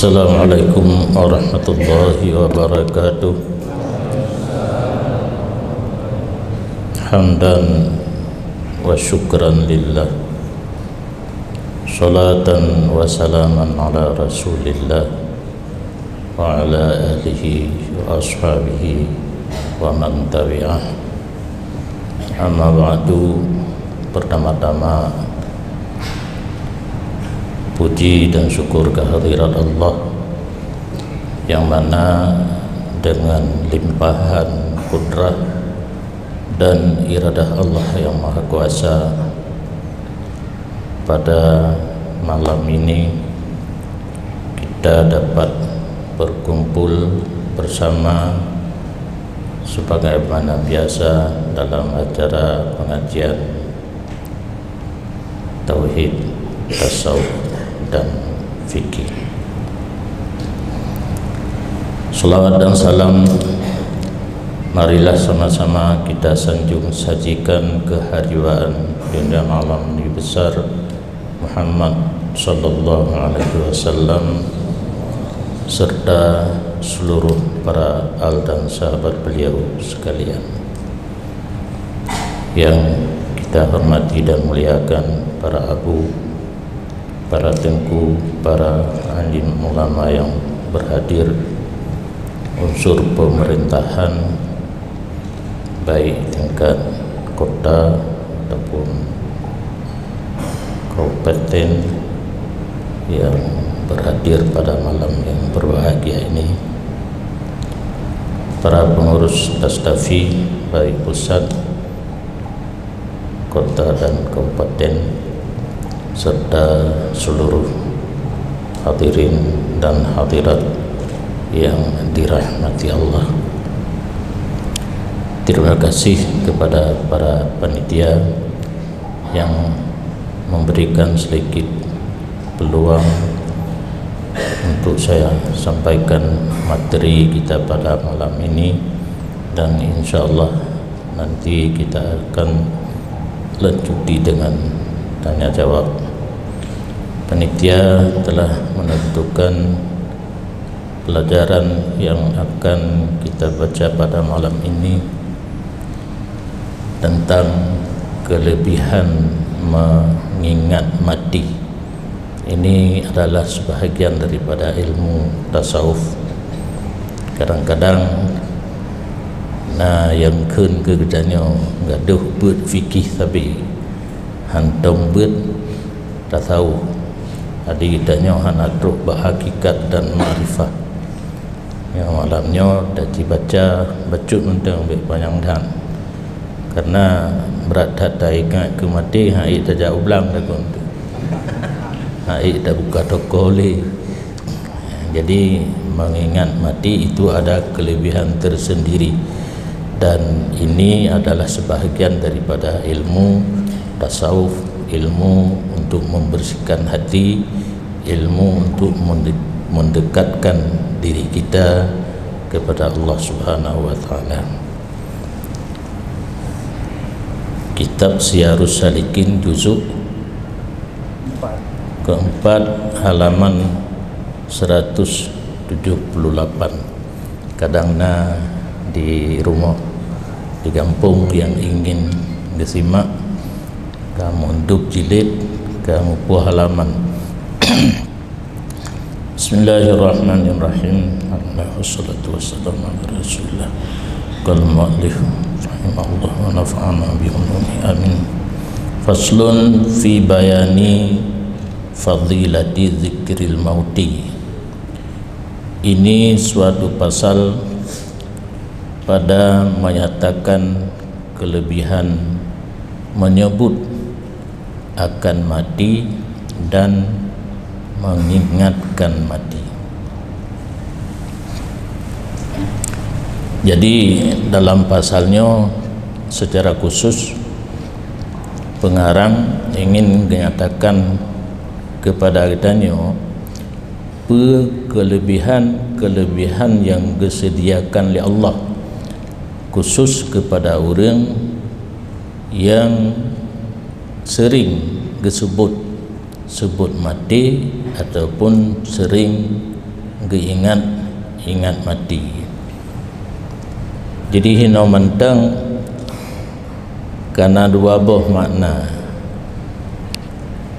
Assalamualaikum warahmatullahi wabarakatuh. Hamdan wa syukran lillah, salatan wa salaman ala rasulillah wa ala alihi wa ashabihi wa man tabi'ah. Amma ba'du. Pertama-tama puji dan syukur kehadirat Allah yang mana dengan limpahan kudrah dan iradah Allah yang Maha Kuasa, pada malam ini kita dapat berkumpul bersama sebagaimana biasa dalam acara pengajian tauhid, tasawuf dan fikih. Salawat dan salam marilah sama-sama kita sanjung sajikan kehadiran Junjungan Alam Nabi besar Muhammad sallallahu alaihi wasallam serta seluruh para al dan sahabat beliau sekalian yang kita hormati dan muliakan, para abu, para tengku, para alim ulama yang berhadir, unsur pemerintahan baik tingkat kota ataupun kabupaten yang berhadir pada malam yang berbahagia ini, para pengurus Astafi baik pusat, kota dan kabupaten, serta seluruh hadirin dan hadirat yang dirahmati Allah. Terima kasih kepada para panitia yang memberikan sedikit peluang untuk saya sampaikan materi kita pada malam ini, dan insya Allah nanti kita akan lanjuti dengan tanya jawab. Panitia telah menentukan pelajaran yang akan kita baca pada malam ini tentang kelebihan mengingat mati. Ini adalah sebahagian daripada ilmu tasawuf. Kadang-kadang yang kun kerjanya gaduh buat fikih tapi hantam buat tasawuf. Adi kitanya anak teruk berhakikat dan ma'rifah. Yang malamnya dah dibaca bacut mentang banyak dan karena berat data ingat ke mati, hai tak jauh belang dah kon tu. Hai tak buka toko le. Jadi mengingat mati itu ada kelebihan tersendiri, dan ini adalah sebahagian daripada ilmu tasawuf, ilmu untuk membersihkan hati, ilmu untuk mendekatkan diri kita kepada Allah Subhanahu wa taala. Kitab Siyarus Salikin juzuk keempat halaman 178. Kadangna di rumah di kampung yang ingin disimak, kamu untuk jilid, kamu puah halaman. Bismillahirrahmanirrahim. Wassalatu wassalamu ala Rasulillah. Qal mu'allif rahimahullah wa nafa'ana bi ulumi amin. Faslun fi bayani fadilati zikril mauti. Ini suatu pasal pada menyatakan kelebihan menyebut akan mati dan mengingatkan mati. Jadi dalam pasalnya secara khusus pengarang ingin menyatakan kepada kitanya kelebihan yang disediakan oleh Allah khusus kepada orang yang sering sebut mati ataupun sering ingat mati. Jadi hino menteng karena dua buah makna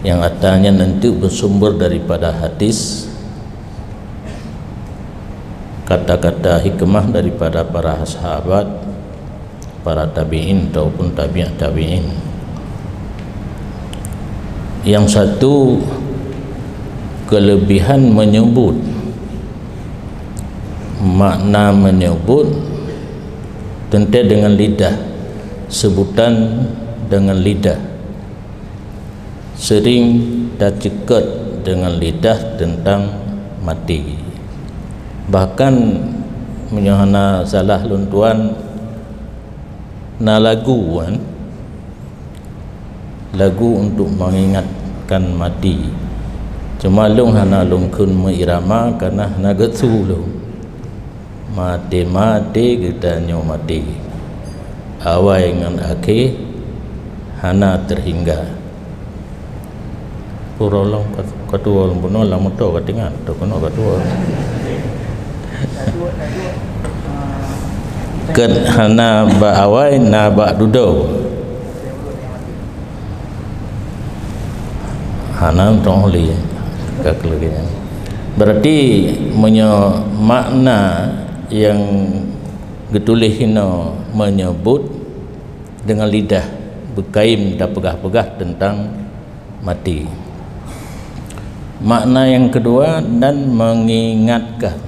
yang katanya nanti bersumber daripada hadis, kata-kata hikmah daripada para sahabat, para tabi'in ataupun tabi'in. Yang satu, kelebihan menyebut, makna menyebut tentu dengan lidah, sebutan dengan lidah, sering dah cekat dengan lidah tentang mati. Bahkan menyahana salah luntuan na lagu kan, lagu untuk mengingatkan mati. Cuma lung hana lung kun meirama karena hana getu lung mati kita nyo mati awai ngan akhir hana terhingga purolong kedua lumpuno lamu to katingan to kono kedua ken hana ba awai na ba dudo hana tong li kakleginya. Berarti makna yang getulih hino menyebut dengan lidah berkaim dan pegah-pegah tentang mati. Makna yang kedua, dan mengingatkan.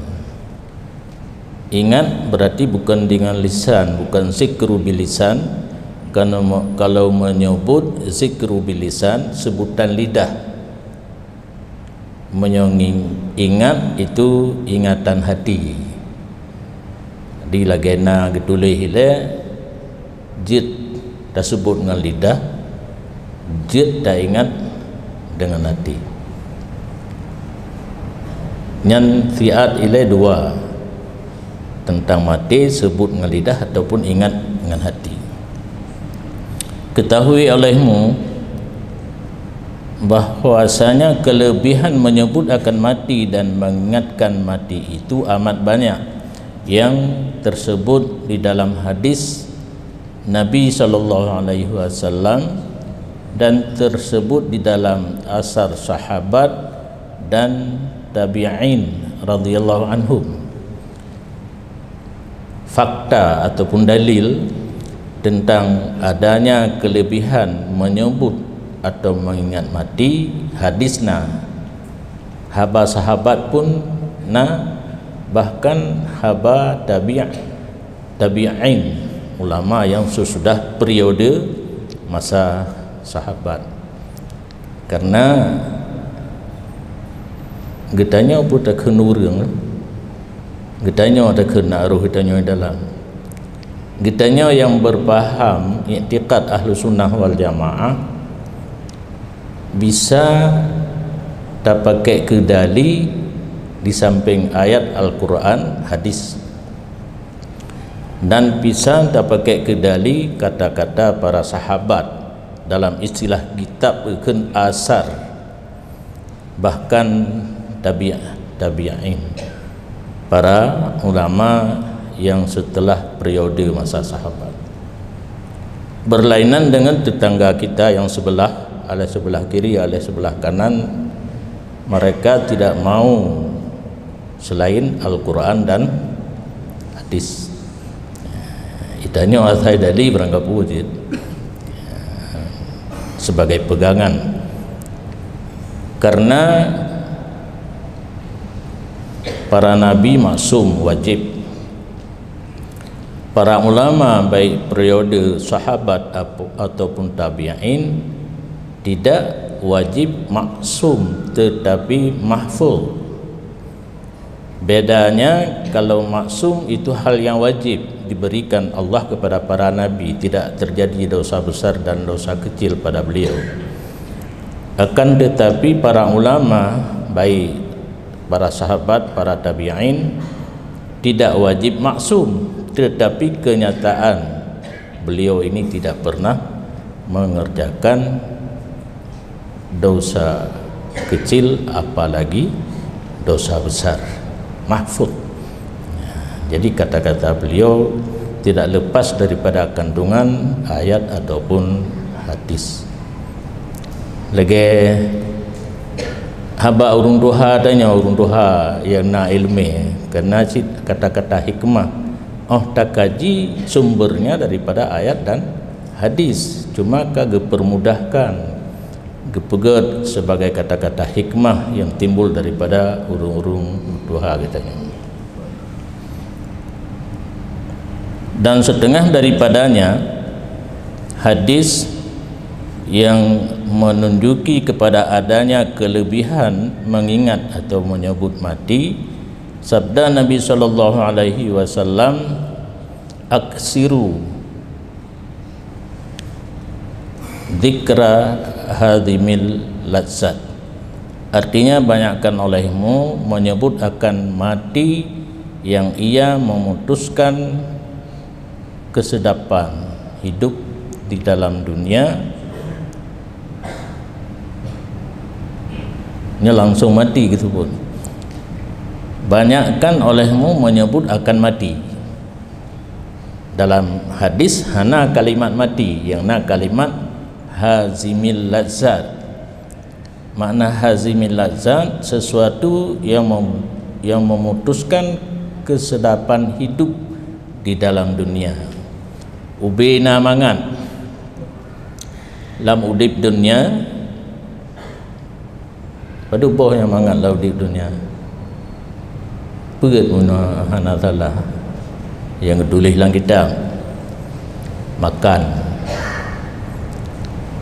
Ingat berarti bukan dengan lisan, bukan zikru bilisan. Karena kalau menyebut zikru bilisan, sebutan lidah. Ingat itu ingatan hati. Di lagena getulih ile jid tersebut dengan lidah, jid dah ingat dengan hati. Nyan fiat ile dua, tentang mati sebut dengan lidah ataupun ingat dengan hati. Ketahui olehmu bahwasanya kelebihan menyebut akan mati dan mengingatkan mati itu amat banyak yang tersebut di dalam hadis Nabi SAW dan tersebut di dalam asar sahabat dan tabi'in radhiyallahu anhum. Fakta ataupun dalil tentang adanya kelebihan menyebut atau mengingat mati hadisna haba sahabat pun bahkan haba tabi'in ulama yang sesudah periode masa sahabat. Karena getanya pun tak kenurung, getanya ada kena ruh getanya dalam, getanya yang berpaham i'tiqad ahlu sunnah wal jamaah bisa tak pakai kedali di samping ayat Al-Quran, hadis, dan bisa tak pakai kedali kata-kata para sahabat dalam istilah kitab bukan asar, bahkan tabi'in, para ulama yang setelah periode masa sahabat. Berlainan dengan tetangga kita yang sebelah, oleh sebelah kiri, oleh sebelah kanan, mereka tidak mau selain Al-Quran dan hadis. Itanya Al-Haidali berangkap wujud sebagai pegangan. Karena para nabi maksum wajib, para ulama baik periode sahabat ataupun tabi'in tidak wajib maksum tetapi mahfuz. Bedanya kalau maksum itu hal yang wajib diberikan Allah kepada para nabi, tidak terjadi dosa besar dan dosa kecil pada beliau. Akan tetapi para ulama baik para sahabat, para tabi'in tidak wajib maksum, tetapi kenyataan beliau ini tidak pernah mengerjakan dosa kecil apalagi dosa besar. mahfuz. Jadi kata-kata beliau tidak lepas daripada kandungan ayat ataupun hadis. Lagi haba urung duha adanya urung duha yang na ilmi karena kata-kata hikmah tak kaji sumbernya daripada ayat dan hadis, cuma kagak permudahkan gepeget sebagai kata-kata hikmah yang timbul daripada urung-urung duha katanya. Dan setengah daripadanya hadis yang menunjuki kepada adanya kelebihan mengingat atau menyebut mati. Sabda Nabi sallallahu alaihi wasallam, aksiru dzikra hadhimil lazzat, artinya banyakkan olehmu menyebut akan mati yang ia memutuskan kesedapan hidup di dalam dunia. Ini langsung mati gitu pun. Banyakkan olehmu menyebut akan mati. Dalam hadis hana kalimat mati, yang na kalimat hazimil lazzat. Makna hazimil lazzat sesuatu yang memutuskan kesedapan hidup di dalam dunia. Ubina mangan lam udip dunia, pada boh yang mangan lam udip dunia. Pegat guna hana salah yang tulis dalam kitab makan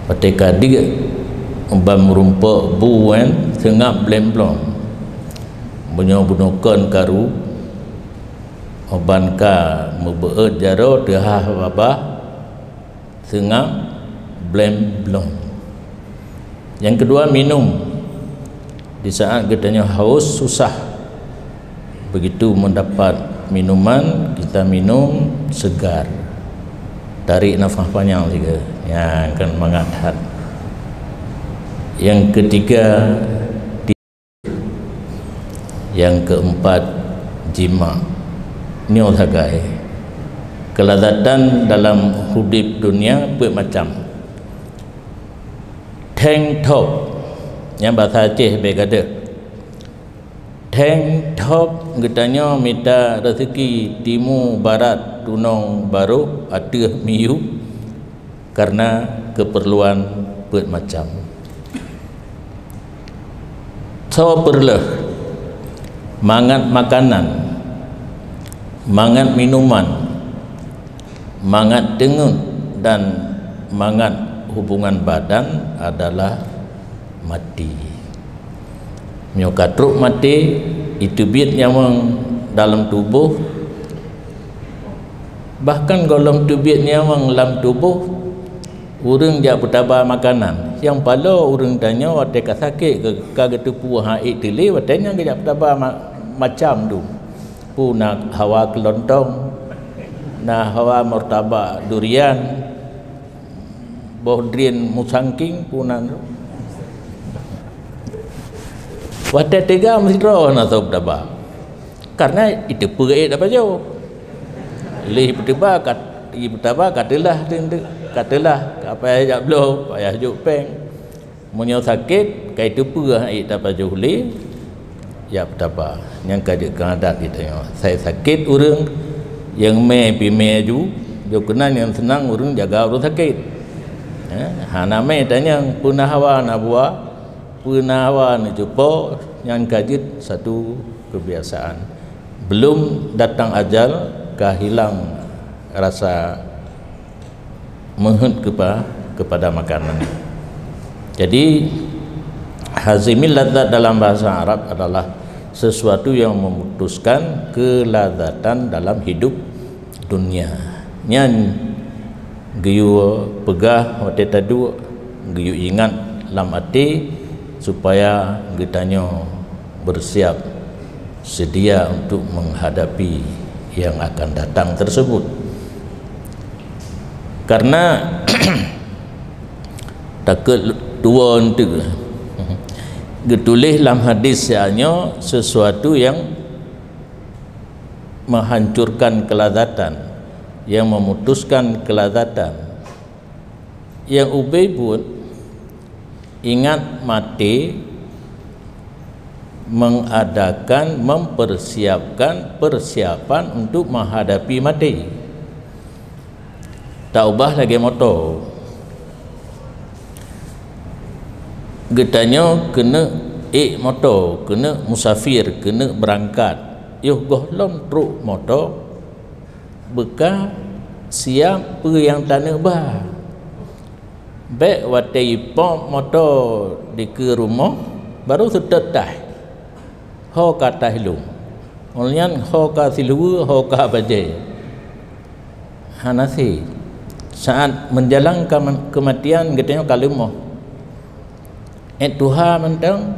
ketika dia umpam rumput buan sengap blemblom bunyo-bunyokan karu oban ka mebeut jaro dehah babah sengap blemblom. Yang kedua minum, di saat katanya haus susah begitu mendapat minuman kita minum segar, tarik nafas panjang juga yang akan mengangkat. Yang ketiga yang keempat jima. Ini olahraga. Kelazatan dalam hidup dunia bermacam. Tank top yang bahasa Aceh berkata tank top katanya minta rezeki timu barat tunong baru ada miu karena keperluan bermacam. So perlu mangat makanan, mangat minuman, mangat dengun dan mangat hubungan badan adalah mati. Nyokatruk mati itu bit yang dalam tubuh, bahkan golong tubit yang dalam tubuh urang jak bertabah makanan yang pala urang tanya wate ka sakit ke ketupu haid tili watenya jak bertabah macam tu puna hawa kelontong na hawa martabak durian bohdrin musangking puna wate tiga mesti roh na tu bertabah karena itu perit apa jauh lih bertabah kat pergi bertabah katalah apa yang belum payah juk peng munyo sakit kai tu perah ai dapat juhli ya bertabah yang kadik adat kita saya sakit urang yang me pi me ju jo kenal yang senang urang jaga urang sakit hana me tanya punah hawa na buah punah hawa na jupo yang kajit satu kebiasaan belum datang ajal kehilang rasa menghut kepada makanan. Jadi hazimil ladzat dalam bahasa Arab adalah sesuatu yang memutuskan kelazatan dalam hidup dunia. Nyan giyu pegah wate tadu giyu ingat lam ati supaya kitanya bersiap sedia untuk menghadapi yang akan datang tersebut. Karena takut dua untuk ditulis dalam hadis hanya sesuatu yang menghancurkan kelazatan, yang memutuskan kelazatan. Yang Ubay pun ingat mati, mengadakan, mempersiapkan persiapan untuk menghadapi mati. Tak ubah lagi motor. Getanya kena motor, kena musafir, kena berangkat. Yuh gohlom truk motor, bekal siap pergi yang tanah bah. Baik watai pom motor di ke rumah baru setetai. Ho kata hilum. Mulyan ho ka silu, ho ka bajai. Hanasi saat menjalang kematian getanya kalimah. Tuhan mentang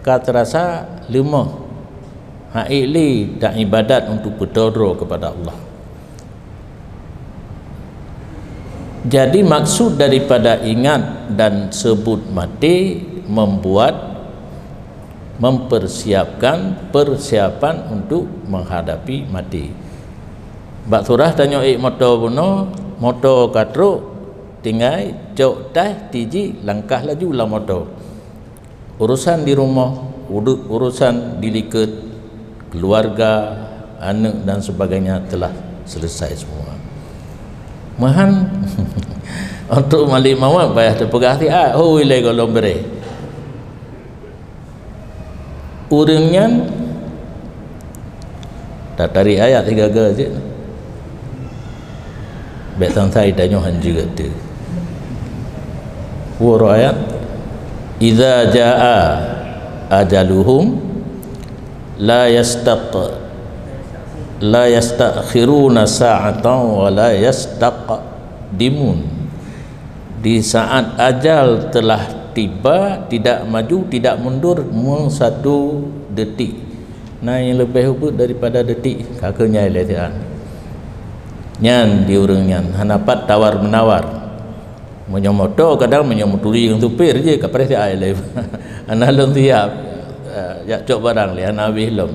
ka terasa lemah. Haili tak ibadat untuk berdoa kepada Allah. Jadi maksud daripada ingat dan sebut mati mempersiapkan persiapan untuk menghadapi mati. Bak surah tanya motor buno, motor katruk tinggal jauh dah tiji langkah laju lah motor. Urusan di rumah, urusan di liket, keluarga, anak dan sebagainya telah selesai semua. Mahan untuk malik mawar payah terpegah hati ilai golong beri urangnya tak tarik ayat 3 je betan saya danyohan juga tu wuro ayat idza jaa ajaluhum la yastakhiruna sa'atan wa la yastaqdimun. Di saat ajal telah tiba, tidak maju, tidak mundur satu detik. Nah yang lebih hubut daripada detik kakaknya ilatihan. Nyan diurang nyan hanapat tawar menawar. Menyomoto kadang menyomoturi yang supir je kapres dia ai lev. Analon tiap ya cok barang li anawi lom.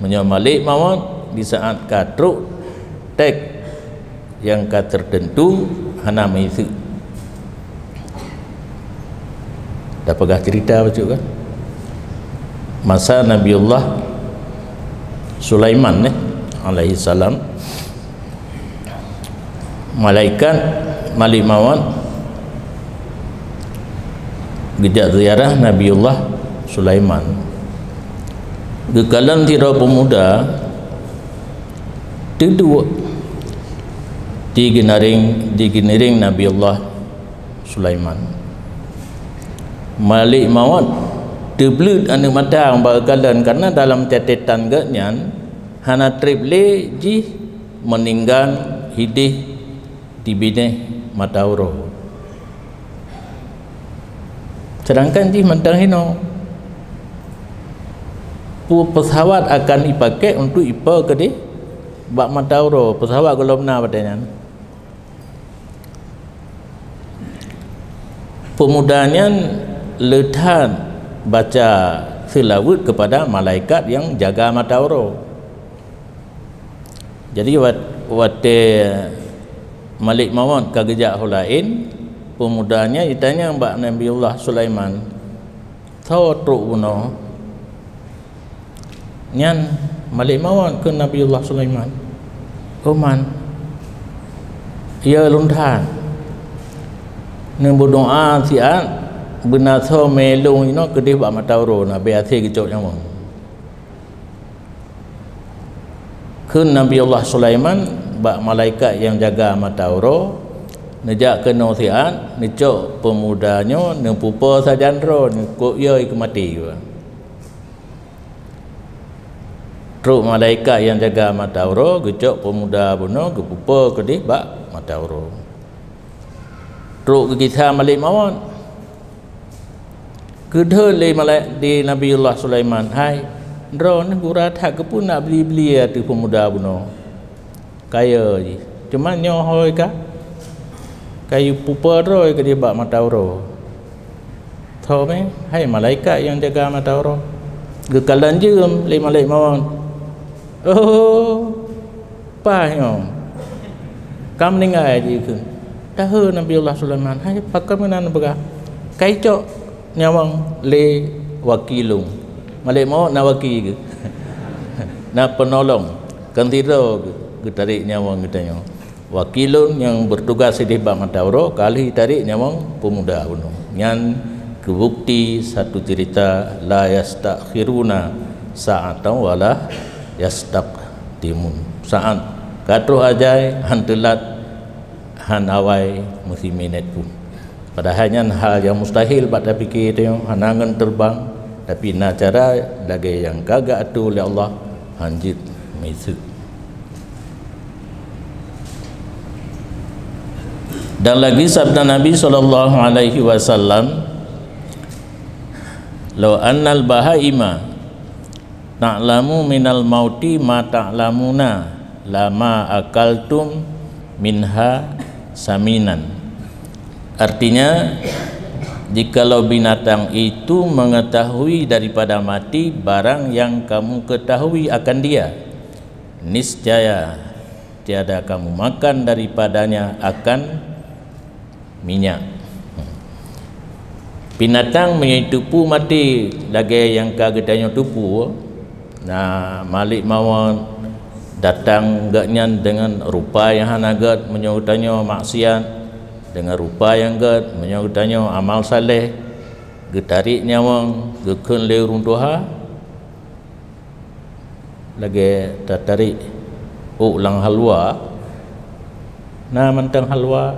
Menyomalik mawon di saat katruk tek yang tertentu hana maisu dah pegah cerita macam kan masa Nabiullah Sulaiman alaihi salam malaikat malik mawon gejak ziarah Nabiullah Sulaiman gekalan tira pemuda kedua diginiring Nabiullah Sulaiman malik mawat deblut anu matang bagalan karena dalam catatan gatnyan hana triple ji meninggal hidih di bideh matauro sedangkan ji mentang hino pesawat akan dipakai untuk ipa ke di bak matauro pesawat kalau benar padanya pemudanya letan baca tilawat kepada malaikat yang jaga matauro. Jadi waktu Malik mawon kagejak hulain pemudanya ditanya mbak Nabiullah Sulaiman tahu truk buno nyan Malik mawon ke Nabiullah Sulaiman Oman ia luntan nang berdoa siat benar so melung ino kedih bak matauro na beate gicok nyamon kun Nabiullah Sulaiman bak malaikat yang jaga matauro nejak kena siat necok pemudanya nang pupa sajandro ko ye ke mati truk malaikat yang jaga matauro gecok pemuda buno gepupa kedih bak matauro truk ke kisah Malik mawon kedhe le malaikat di Nabiullah Sulaiman hai ndro ni gurat hak ke pun nak beli tu pemuda buno kaya je cuma nyohoi ka kayu pupa roi ke dia bak matauro tahu me hai malaikat yang jaga matauro gekalan je le Malik mawon oh lepasnya kam meninggal je ke tahu Nabi Allah Sulaiman hai pakai menan berah kaicok nyawang le wakilung malik mau na wakil ke na penolong kan tidak ke tarik nyawang katanya wakilun yang bertugas di bang Dauro kali tarik nyawang pemuda gunung nyan kebukti satu cerita la yastakhiruna sa'atan wala yastaqdimun saat katro ajai han telat han awai mesti minat pun padahalnya hal yang mustahil pada fikir itu hanangan terbang tapi na cara lagi yang kagak tu oleh Allah hanjit misu. Dan lagi sabda Nabi sallallahu alaihi wasallam, "Law annal bahaima ta'lamu minal mauti ma ta'lamuna lama akaltum minha saminan." Artinya, jikalau binatang itu mengetahui daripada mati barang yang kamu ketahui akan dia, niscaya tiada kamu makan daripadanya akan minyak. Binatang menyitupu mati lagi yang kagetanya tupu. Nah, malik mawon datang gaknya dengan rupa yang hanagat menyautannya maksiat, dengan rupa yang gad menyautannya amal saleh, getarik nyawang gekun le runtuha lagi tatarik ulang halwa. Nah, mentang halwa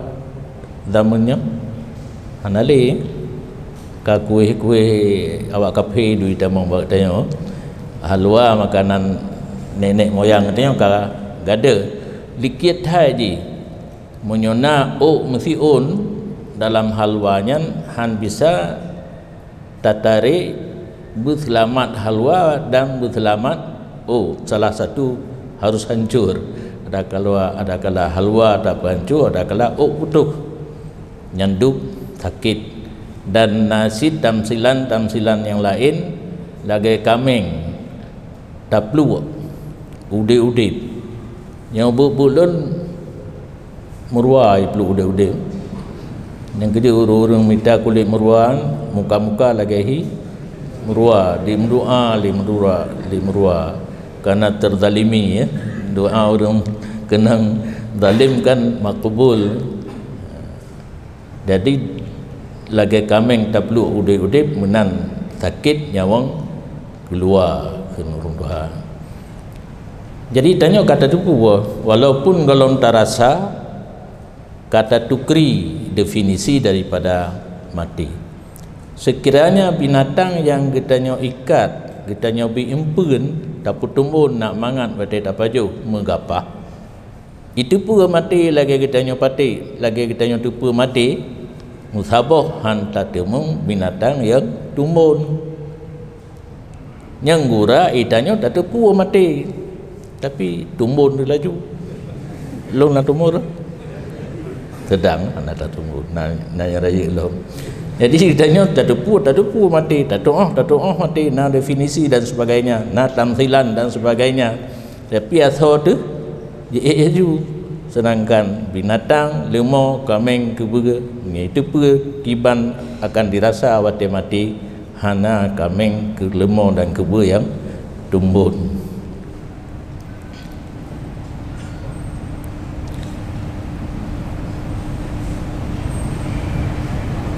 zamannya hanali ka kuih-kuih awak kafe duit tamang buat tanya halwa makanan nenek moyang tanya ka gada likit haji menyona mesti on dalam halwanya han bisa tatari berselamat halwa dan berselamat salah satu harus hancur ada kala halwa tak hancur ada kala putus nyanduk sakit dan nasi tamsilan yang lain lagi kameng taplu ude yang bulun murwai pelu ude yang kedua orang minta kulit murwan muka-muka lagi murwa di murwa karena terzalimi ya doa orang kenang zalim kan makbul. Jadi lagi kameng taplu udip menan sakit nyawang keluar ke nurung Tuhan. Jadi tanya kata tu walaupun golong tarasa kata tukri definisi daripada mati. Sekiranya binatang yang kitanya ikat, kitanya biimpen dapat tumbuh nak mangat batai tapaju megapah. Itu pun mati lagi kitanya pati, lagi kitanya tupu mati. Musabah hantar temung binatang yang tumbun yang gura itanya tak tepu mati tapi tumbun dia laju long nak tumur sedang anak tak tumbun nanya raya long jadi itanya tak tepu mati tak doa mati nah definisi dan sebagainya nah tamsilan dan sebagainya tapi asal tu je sedangkan binatang lemau kameng kebuga itu pun kiban akan dirasa awak mati hana kameng ke lemau dan kebu yang tumbuh.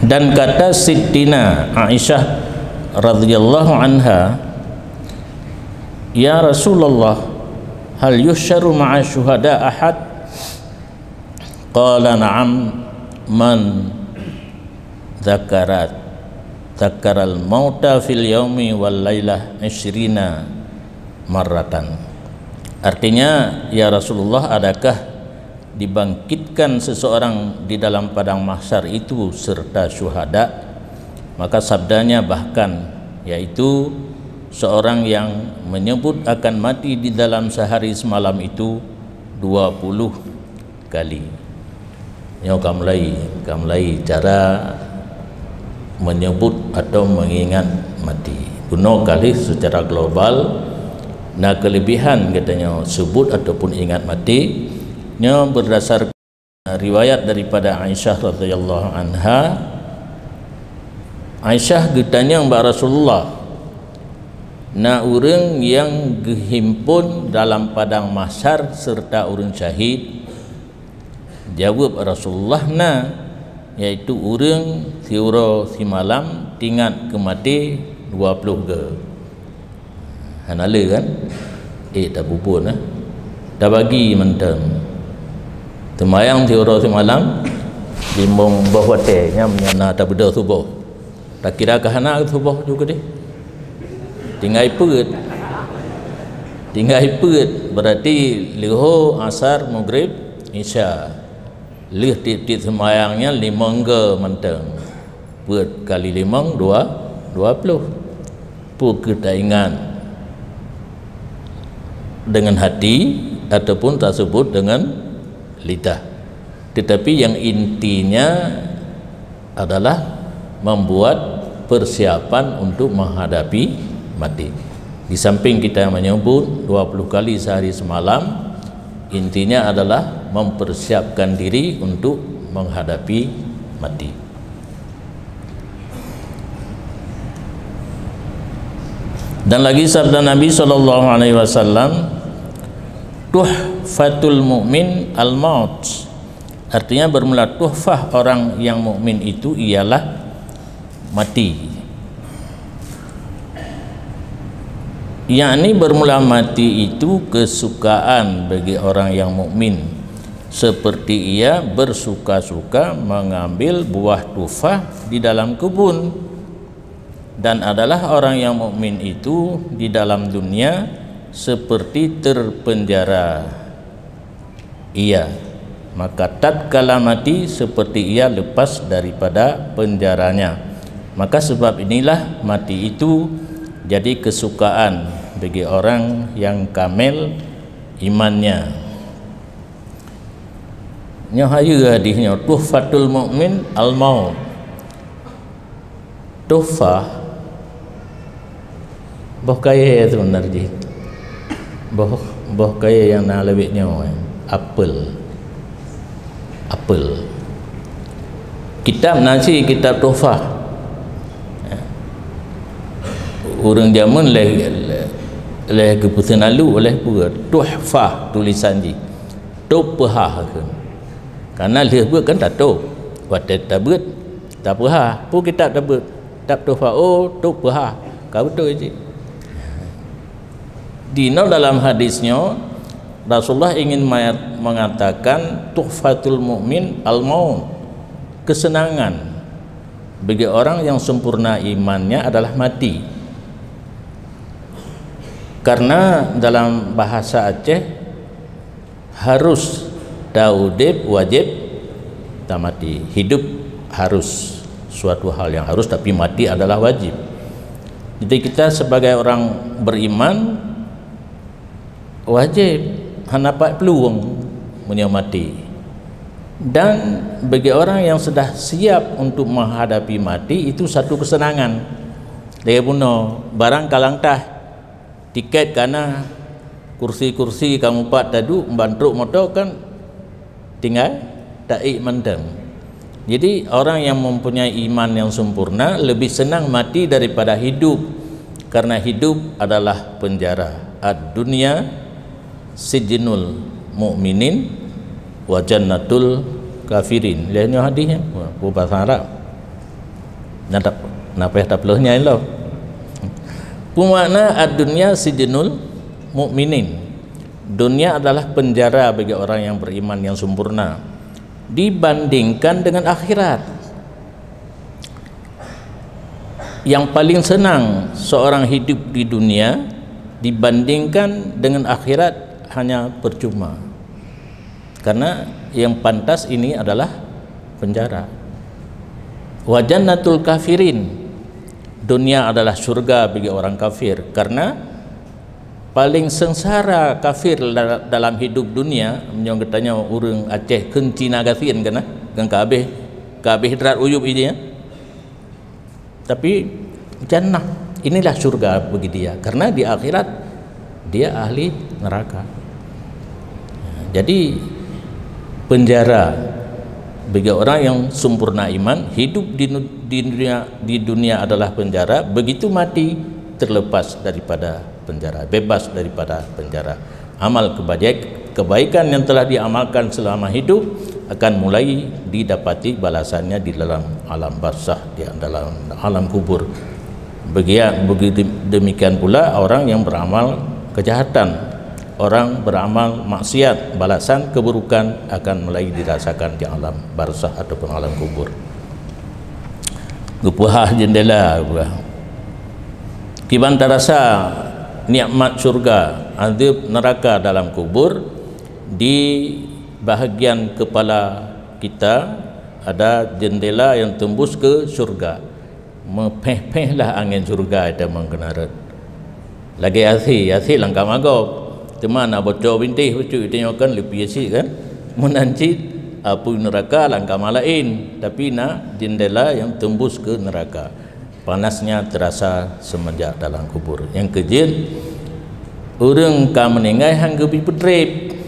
Dan kata Sittina Aisyah radhiyallahu anha, ya Rasulullah, hal yuhsyaru ma'a syuhada ahad? Qala na'am, man zakaral mauta fil yaumi wal lailah 20 marratan. Artinya, ya Rasulullah, adakah dibangkitkan seseorang di dalam padang mahsyar itu serta syuhada? Maka sabdanya bahkan, yaitu seorang yang menyebut akan mati di dalam sehari semalam itu 20 kali. Yang kamlai cara menyebut atau mengingat mati. 20 kali secara global Nah, kelebihan katanya sebut ataupun ingat mati nya berdasarkan riwayat daripada Aisyah radhiyallahu anha. Aisyah getanya mbak Rasulullah, na orang yang gehimpun dalam padang mahsyar serta orang syahid. Jawab Rasulullah, na iaitu orang tiura si malam tingat ke mati 20 ke. Hanala kan? Tak bubun dah bagi mentem. Temayang tiura si malam limbong bawah tehnya menyana tak beda subuh. Tak kira kahana subuh juga deh. Tinggal ipet berarti liho asar maghrib isya. Lih tiap-tiap semayangnya 5 ke menteng. Buat kali 5 20. Pun kita ingat dengan hati ataupun tak sebut dengan lidah. Tetapi yang intinya adalah membuat persiapan untuk menghadapi mati. Di samping kita menyebut 20 kali sehari semalam, intinya adalah mempersiapkan diri untuk menghadapi mati. Dan lagi sabda Nabi SAW, tuhfatul mu'min al-maut, artinya bermula tuhfah orang yang mukmin itu ialah mati. Yakni bermula mati itu kesukaan bagi orang yang mukmin, seperti ia bersuka-suka mengambil buah tufah di dalam kebun. Dan adalah orang yang mukmin itu di dalam dunia seperti terpenjara ia, maka tatkala mati seperti ia lepas daripada penjaranya. Maka sebab inilah mati itu jadi kesukaan bagi orang yang kamil imannya. Nyahaya hadisnya tuhfatul mu'min al-maut. Tuhfah boh kaya sebenarnya. Boh kaya yang nak lebihnya apel. Kitab nasi, kitab tuhfah. Orang zaman leh keputusan lalu oleh pura tuhfah tulisan ji. Tuhfah kan. Karena dia buat kan tak tahu. Buat tak buat tak pahah. Pun kitab tak buat. Tak tuhfah tuhfah. Kau betul je. Dino dalam hadisnya Rasulullah ingin mengatakan tuhfatul mu'min al-maut, kesenangan bagi orang yang sempurna imannya adalah mati. Karena dalam bahasa Aceh harus daudib wajib tak mati. Hidup harus suatu hal yang harus, tapi mati adalah wajib. Jadi kita sebagai orang beriman wajib hanapat peluang menyamati. Dan bagi orang yang sudah siap untuk menghadapi mati, itu satu kesenangan. Dia puno barang kalang tah tiket karena kursi-kursi kamu pak tadu bantruk motor kan tinggal taik mendem. Jadi orang yang mempunyai iman yang sempurna lebih senang mati daripada hidup, karena hidup adalah penjara. Ad-dunya sijnul mu'minin wa jannatul kafirin. Lihatnya hadisnya bahasa Arab. Napa tak peluhnya lo. Pumakna ad-dunya sijnul mu'minin. Dunia adalah penjara bagi orang yang beriman yang sempurna dibandingkan dengan akhirat. Yang paling senang seorang hidup di dunia dibandingkan dengan akhirat hanya percuma, karena yang pantas ini adalah penjara. Wa jannatul kafirin, dunia adalah surga bagi orang kafir, karena paling sengsara kafir dalam hidup dunia. Yang katanya orang Aceh kencina gasin kena kan kabeh hidrat uyub ini ya. Tapi jannah inilah surga bagi dia, karena di akhirat dia ahli neraka. Jadi penjara bagi orang yang sempurna iman, hidup di dunia adalah penjara, begitu mati terlepas daripada penjara, bebas daripada penjara. Amal kebaikan yang telah diamalkan selama hidup akan mulai didapati balasannya di dalam alam barzakh, di dalam alam kubur. Begitu demikian pula orang yang beramal kejahatan, orang beramal maksiat, balasan keburukan akan mulai dirasakan di alam barzakh ataupun alam kubur. Gupuhah jendela kiban terasa nikmat syurga, azab neraka dalam kubur. Di bahagian kepala kita ada jendela yang tembus ke syurga. Mepeh-pehlah angin syurga itu mengkenarat. Lagi asi langkah magop. Teman bocor bintih bocor tengokkan lebih asik kan. Menanci api neraka langkah malain, tapi nak jendela yang tembus ke neraka. Panasnya terasa semenjak dalam kubur. Yang kejil orang ka meninggal hang gebi petrip.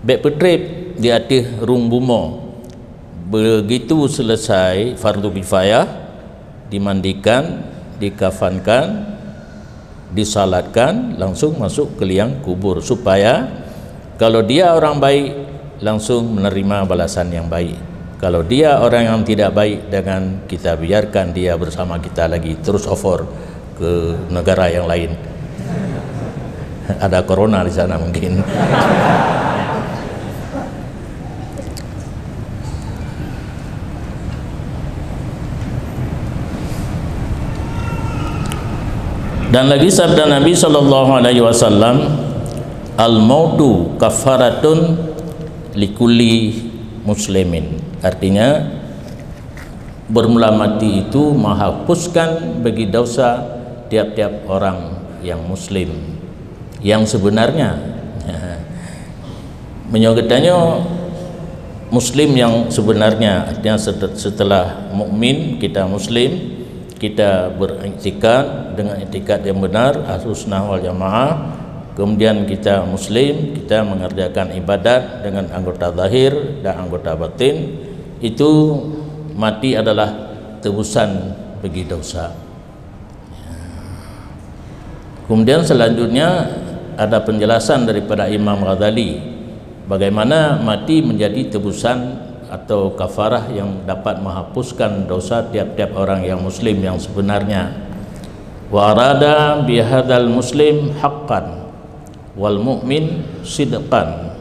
Bek petrip di atas rung bumo. Begitu selesai fardu kifayah, dimandikan, dikafankan, disalatkan, langsung masuk ke liang kubur, supaya kalau dia orang baik langsung menerima balasan yang baik. Kalau dia orang yang tidak baik, dengan kita biarkan dia bersama kita lagi terus over ke negara yang lain. Ada corona di sana mungkin. Dan lagi sabda Nabi SAW, al-mautu kafaratun likulli muslimin. Artinya bermula mati itu menghapuskan bagi dosa tiap-tiap orang yang muslim yang sebenarnya. Menyogetanya muslim yang sebenarnya, artinya setelah mukmin kita muslim, kita beriktikad dengan iktikad yang benar, Ahlussunnah wal Jamaah. Kemudian kita muslim, kita mengerjakan ibadat dengan anggota zahir dan anggota batin. Itu mati adalah tebusan bagi dosa. Kemudian selanjutnya ada penjelasan daripada Imam Ghazali bagaimana mati menjadi tebusan atau kafarah yang dapat menghapuskan dosa tiap-tiap orang yang muslim yang sebenarnya. Wa arada bihadzal muslim haqqan wal mu'min sidqan.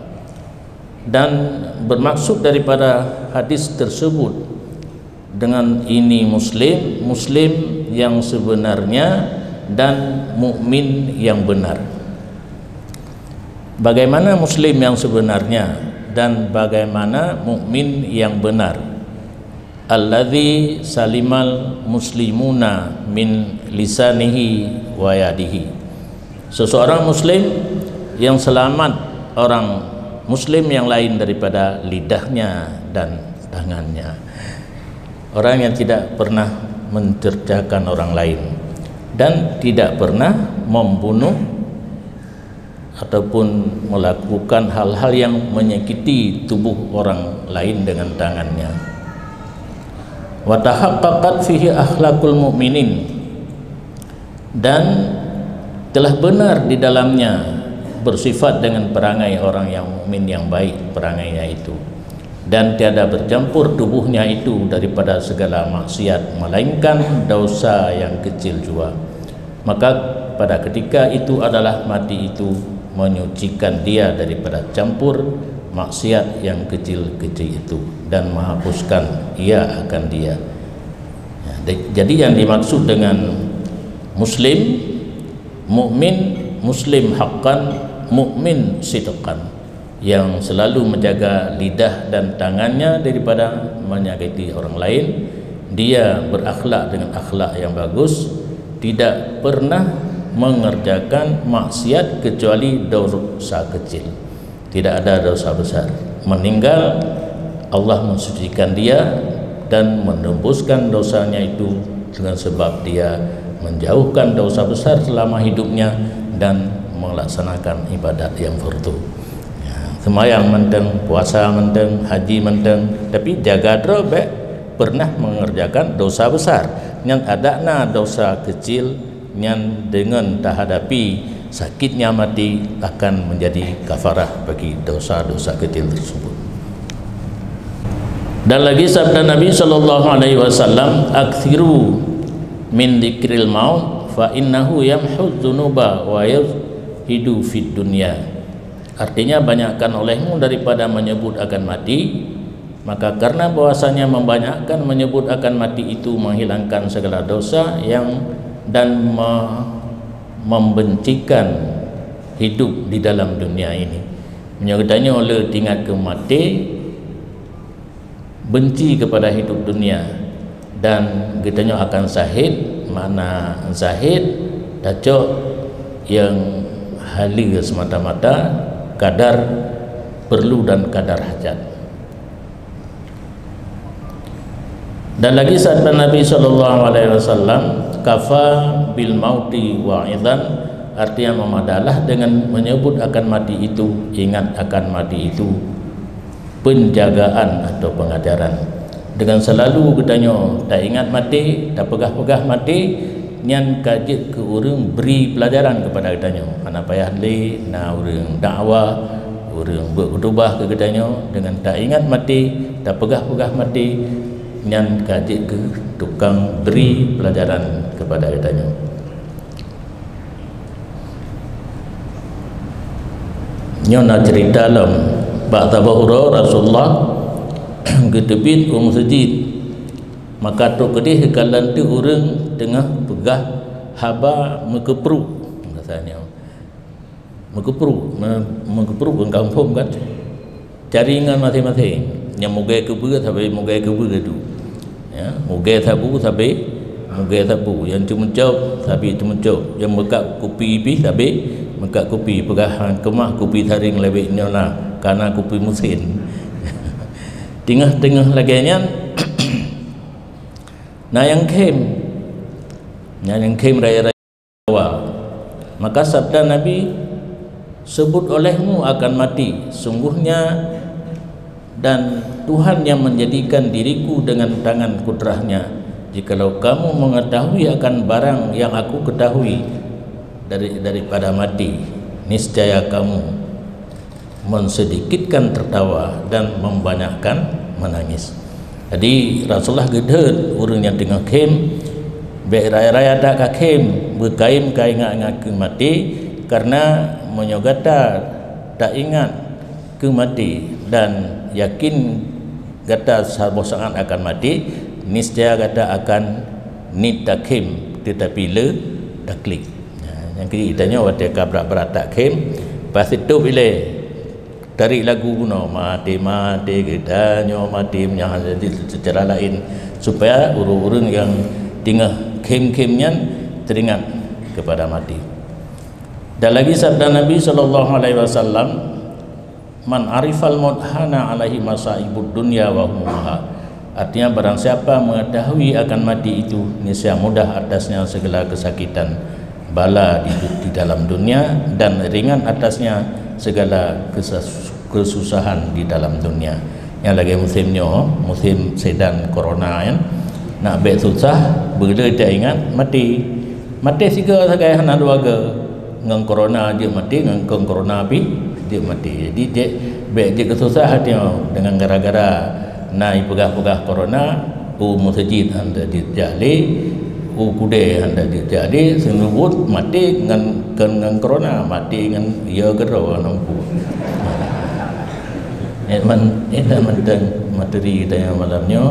Dan bermaksud daripada hadis tersebut dengan ini muslim yang sebenarnya dan mukmin yang benar. Bagaimana muslim yang sebenarnya dan bagaimana mukmin yang benar? Alladzi salimal muslimuna min lisanihi wa yadihi. Seseorang muslim yang selamat orang muslim yang lain daripada lidahnya dan tangannya. Orang yang tidak pernah mencercakan orang lain dan tidak pernah membunuh ataupun melakukan hal-hal yang menyakiti tubuh orang lain dengan tangannya. Wa tahaqqaqat fihi akhlaqul mu'minin, dan telah benar di dalamnya bersifat dengan perangai orang yang mukmin yang baik perangainya itu, dan tiada bercampur tubuhnya itu daripada segala maksiat melainkan dosa yang kecil jua. Maka pada ketika itu adalah mati itu menyucikan dia daripada campur maksiat yang kecil-kecil itu dan menghapuskan ia akan dia. Jadi yang dimaksud dengan muslim, mukmin, muslim haqqan, mukmin sidqan, yang selalu menjaga lidah dan tangannya daripada menyakiti orang lain. Dia berakhlak dengan akhlak yang bagus, tidak pernah mengerjakan maksiat kecuali dosa kecil, tidak ada dosa besar. Meninggal Allah mensucikan dia dan menembuskan dosanya itu dengan sebab dia menjauhkan dosa besar selama hidupnya dan melaksanakan ibadat yang fardu. Ya, semayang menteng, puasa menteng, haji menteng, tapi jaga drobek pernah mengerjakan dosa besar. Yang adakna dosa kecil yang dengan tak hadapi sakitnya mati akan menjadi kafarah bagi dosa-dosa kecil tersebut. Dan lagi sabda Nabi sallallahu alaihi wasallam, "Aktsiru min dzikril maut fa innahu yamhu dzunuba wa yazhidu fid dunya." Artinya, banyakkan olehmu daripada menyebut akan mati, maka karena bahwasanya membanyakkan menyebut akan mati itu menghilangkan segala dosa yang dan membencikan hidup di dalam dunia ini. Menyebutnya oleh tingkat ke mati, benci kepada hidup dunia, dan kitanya akan zahid. Mana zahid dacok yang halir semata-mata kadar perlu dan kadar hajat. Dan lagi sabda Nabi sallallahu alaihi wasallam, "Kafa bil mauti wa'idzan." Artinya memadalah dengan menyebut akan mati itu, ingat akan mati itu penjagaan atau pengajaran. Dengan selalu katanya tak ingat mati, tak pegah-pegah mati, nyan kajik ke orang beri pelajaran kepada katanya. Ana payah le na orang dakwah, orang berkhutbah ke katanya dengan tak ingat mati, tak pegah-pegah mati, nyan kajik ke tukang beri pelajaran kepada katanya. Nyo cerita dalam Ba'da bahura Rasulullah ketepit masjid, maka tu kedih kalan tu orang tengah pegah haba mekepru, rasanya mekepru orang kampung kan, jaringan masing-masing yang mugai kebu sampai mugai kebu tu, ya, mugai sabu sampai mugai sabu, yang cemucok sampai cemucok, yang mekak kopi pi sampai mekak kopi, pegahan kemah kopi taring lebih nyola karena kopi mesin. Tengah-tengah laginya nah yang kem raya-raya awal, maka sabda Nabi, sebut olehmu akan mati, sungguhnya dan Tuhan yang menjadikan diriku dengan tangan kudrahnya, jikalau kamu mengetahui akan barang yang aku ketahui daripada mati, niscaya kamu mensedikitkan tertawa dan membanyakkan menangis. Jadi Rasulullah gedhet orang yang tengah kem, baik raya-raya tak kem, berkaim ingat ke mati, karena menyogata tak ingat ke mati dan yakin kata sangat akan mati, niscaya kata akan nitakim tetapi le taklik. Yang kitanya waktu berat tak kem, pasti tu bila tarik lagu kuno mati kitanya mati menjadi secara lain, supaya orang-orang yang tinggal kem-kemnya teringat kepada mati. Dan lagi sabda Nabi sallallahu alaihi wasallam, "Man arifal maut hana alaihi masaibud dunya wa humuha." Artinya barang siapa mengetahui akan mati itu, niscaya mudah atasnya segala kesakitan bala di dalam dunia, dan ringan atasnya segala kesusahan di dalam dunia. Yang lagi musimnya, musim sedan corona kan, nak baik susah, bila dia ingat mati siga sagai hana duaga ngang corona dia mati, ngang corona api dia mati. Jadi dia baik dia kesusahan dia dengan gara-gara naik pegah-pegah corona, masjid anda dijali, kude anda dijali, senubut mati dengan corona, mati dengan ia gerau nampu. Itu mentang materi kita yang malamnya